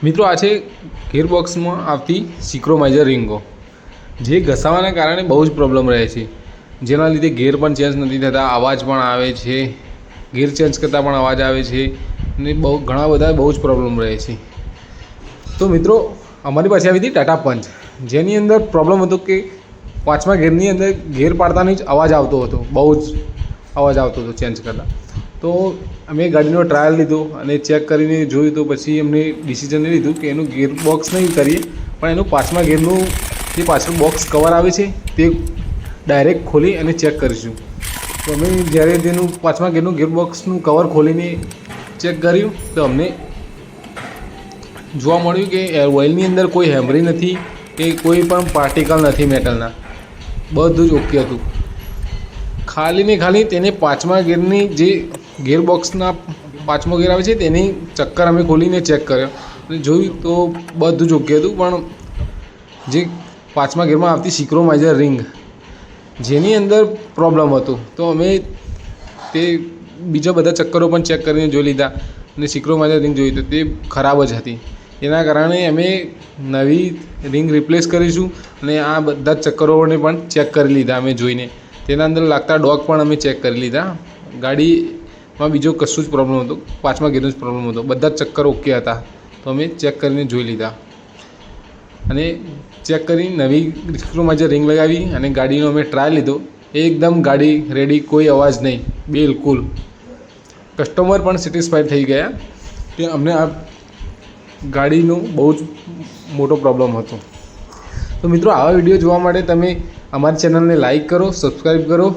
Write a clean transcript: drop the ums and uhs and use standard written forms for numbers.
મિત્રો આ છે ગિયરબોક્સમાં આવતી સિક્રોમાઇઝર રિંગો, જે ઘસાવાના કારણે બહુ જ પ્રોબ્લેમ રહે છે, જેના લીધે ગિયર પણ ચેન્જ નથી થતા, અવાજ પણ આવે છે, ગિયર ચેન્જ કરતાં પણ અવાજ આવે છે અને ઘણા બધા બહુ જ પ્રોબ્લેમ રહે છે. તો મિત્રો અમારી પાસે આવી હતી ટાટા પંચ, જેની અંદર પ્રોબ્લેમ હતો કે પાંચમા ગિયરની અંદર ગિયર પાડતાની જ અવાજ આવતો હતો, બહુ જ અવાજ આવતો હતો ચેન્જ કરતાં. તો અમે ગાડીનો ટ્રાયલ લીધો અને ચેક કરીને જોયું, તો પછી અમને ડિસિઝન એ લીધું કે એનું ગિયર બોક્સ નહીં કરીએ, પણ એનું પાંચમા ગિયરનું જે પાછળ બોક્સ કવર આવે છે તે ડાયરેક્ટ ખોલી અને ચેક કરીશું. તો અમે જ્યારે તેનું પાંચમા ગિયરનું ગિયર બોક્સનું કવર ખોલીને ચેક કર્યું તો અમને જોવા મળ્યું કે ઓઇલની અંદર કોઈ હેમરી નથી કે કોઈ પણ પાર્ટિકલ નથી મેટલના, બધું જ ઓકે હતું. ખાલી ને ખાલી તેને પાંચમા ગિયરની જે ગિયરબોક્સના પાંચમો ગિયર આવે છે તેની ચક્કર અમે ખોલીને ચેક કર્યો અને જોયું તો બધું જ ઓકે હતું. પણ જે પાંચમા ગિયરમાં આવતી સિક્રોમાઇઝર રિંગ, જેની અંદર પ્રોબ્લેમ હતો, તો અમે તે બીજા બધા ચક્કરો પણ ચેક કરીને જોઈ લીધા અને સિક્રોમાઇઝર રિંગ જોઈ તો તે ખરાબ જ હતી. એના કારણે અમે નવી રિંગ રિપ્લેસ કરીશું અને આ બધા જ ચક્કરોને પણ ચેક કરી લીધા અમે જોઈને. તેના અંદર લાગતા ડોગ પણ અમે ચેક કરી લીધા. ગાડીમાં બીજો કશું જ પ્રોબ્લેમ હતો, પાંચમા ગિયરનો જ પ્રોબ્લેમ હતો, બધા જ ચક્કર ઓકે હતા. તો અમે ચેક કરીને જોઈ લીધા અને ચેક કરી નવી સિક્રોમાઇઝર રિંગ લગાવી અને ગાડીનો અમે ટ્રાયલ લીધો. એકદમ ગાડી રેડી, કોઈ અવાજ નહીં, બિલકુલ. કસ્ટમર પણ સેટિસ્ફાઈડ થઈ ગયા કે અમને આ ગાડીનો બહુ જ મોટો પ્રોબ્લેમ હતો. તો મિત્રો આવા વિડીયો જોવા માટે તમે અમારી ચેનલને લાઈક કરો, સબસ્ક્રાઈબ કરો